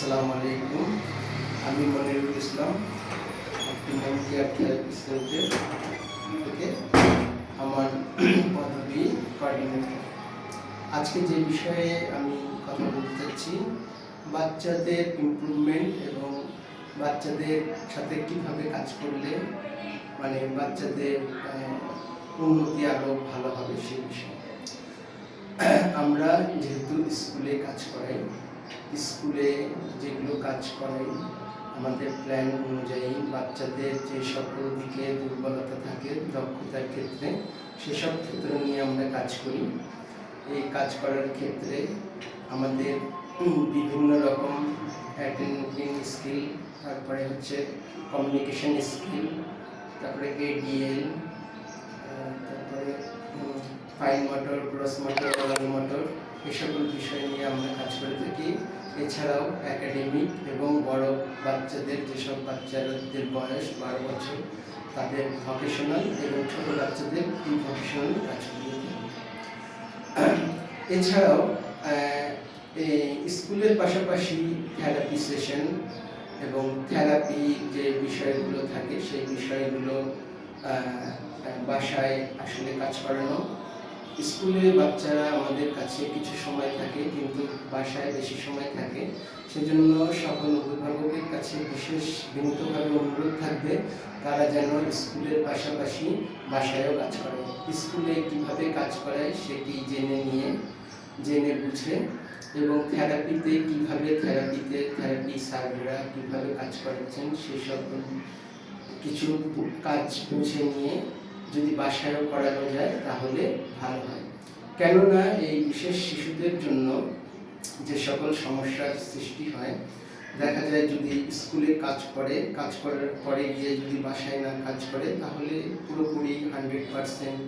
আসসালামু আলাইকুম। আমি মনিরুল ইসলাম, অপটিমাম কেয়ার থেরাপি সেন্টার থেকে আমার পদবি কোঅর্ডিনেটর। আজকে যে বিষয়ে আমি কথা বলতে চাচ্ছি, বাচ্চাদের ইমপ্রুভমেন্ট এবং বাচ্চাদের সাথে কীভাবে কাজ করলে বাচ্চাদের উন্নতি আরও ভালো হবে সেই বিষয়ে। আমরা যেহেতু স্কুলে কাজ করাই, স্কুলে যেগুলো কাজ করাই আমাদের প্ল্যান অনুযায়ী বাচ্চাদের যে সকল দিকে দুর্বলতা থাকে দক্ষতার ক্ষেত্রে, সেসব ক্ষেত্র নিয়ে আমরা কাজ করি। এই কাজ করার ক্ষেত্রে আমাদের বিভিন্ন রকম অ্যাটেন্ডিং স্কিল, তারপরে হচ্ছে কমিউনিকেশন স্কিল, তারপরে এডিএল, তারপরে fine motor, gross motor, oral motor, এই সকল বিষয় নিয়ে আমরা কাজ করে থাকি। এছাড়াও একাডেমিক এবং বড় বাচ্চাদের, যেসব বাচ্চাদের বয়স 12 বছর, তাদের ভকেশনাল এবং ছোট বাচ্চাদের ভকেশনাল কাজ করে থাকি। এছাড়াও স্কুলের পাশাপাশি থেরাপি সেশন এবং থেরাপি যে বিষয়গুলো থাকে সেই বিষয়গুলো বাসায় আসলে কাজ করানো। স্কুলে বাচ্চারা আমাদের কাছে কিছু সময় থাকে, কিন্তু বাসায় বেশি সময় থাকে। সেজন্য সকল অভিভাবকের কাছে বিশেষ বিনীতভাবে অনুরোধ থাকবে, তারা যেন স্কুলের পাশাপাশি বাসায়ও কাজ করে। স্কুলে কিভাবে কাজ করায় সেটি জেনে বুঝে, এবং থেরাপিতে কিভাবে থেরাপি স্যাররা কীভাবে কাজ করাচ্ছেন সেসব কিছু কাজ বুঝে নিয়ে যদি বাসায়ও করানো যায় তাহলে ভালো হয়। কেননা এই বিশেষ শিশুদের জন্য যে সকল সমস্যার সৃষ্টি হয়, দেখা যায় যদি স্কুলে কাজ করার পরে গিয়ে যদি বাসায় না কাজ করে, তাহলে পুরোপুরি 100%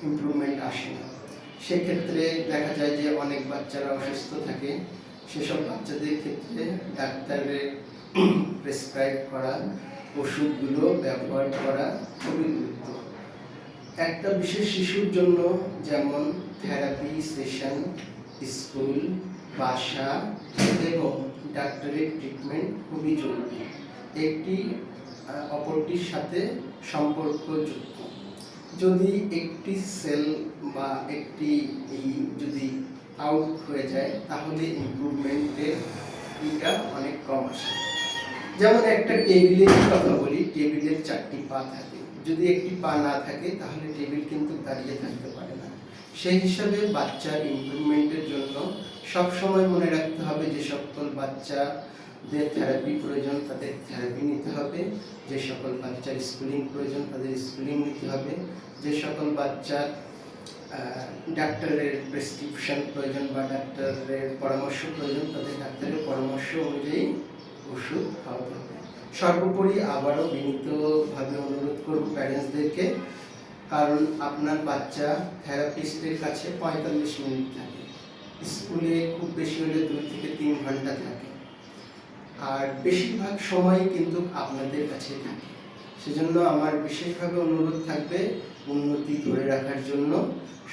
ইমপ্রুভমেন্ট আসে না। সেক্ষেত্রে দেখা যায় যে অনেক বাচ্চারা অসুস্থ থাকে। সেসব বাচ্চাদের ক্ষেত্রে ডাক্তারের প্রেসক্রাইব করা ওষুধগুলো ব্যবহার করা খুবই গুরুত্বপূর্ণ। একটা বিশেষ শিশুর জন্য যেমন থেরাপি সেশন, স্কুল, বাসা এবং ডাক্তারের ট্রিটমেন্ট খুবই জরুরি, একটি অপরটির সাথে সম্পর্কযুক্ত। যদি একটি সেল বা একটি যদি আউট হয়ে যায়, তাহলে ইমপ্রুভমেন্টের অনেক কম আসে। যেমন একটা টেবিলের কথা বলি, টেবিলের 4টি পা থাকে। যদি একটি পা না থাকে তাহলে টেবিল কিন্তু দাঁড়িয়ে থাকতে পারে না। সেই হিসাবে বাচ্চার ইমপ্রুভমেন্টের জন্য সবসময় মনে রাখতে হবে, যে সকল বাচ্চাদের থেরাপি প্রয়োজন তাদের থেরাপি নিতে হবে, যে সকল বাচ্চার স্কুলিং প্রয়োজন তাদের স্কুলিং নিতে হবে, যে সকল বাচ্চার ডাক্তারের প্রেসক্রিপশন প্রয়োজন বা ডাক্তারের পরামর্শ প্রয়োজন তাদের ডাক্তারের পরামর্শ অনুযায়ী ওষুধ খাওয়াতে হবে। সর্বোপরি আবারও বিনীতভাবে অনুরোধ করব প্যারেন্টসদেরকে, কারণ আপনার বাচ্চা থেরাপিস্টের কাছে 45 মিনিট থাকে, স্কুলে খুব বেশি হলে 2 থেকে 3 ঘন্টা থাকে, আর বেশিরভাগ সময় কিন্তু আপনাদের কাছে থাকে। সেজন্য আমার বিশেষভাবে অনুরোধ থাকবে, উন্নতি ধরে রাখার জন্য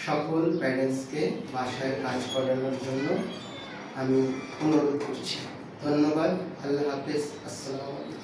সকল প্যারেন্টসকে বাসায় কাজ করানোর জন্য আমি অনুরোধ করছি। ধন্যবাদ। আল্লাহ হাফেজ। আসসালামু আলাইকুম।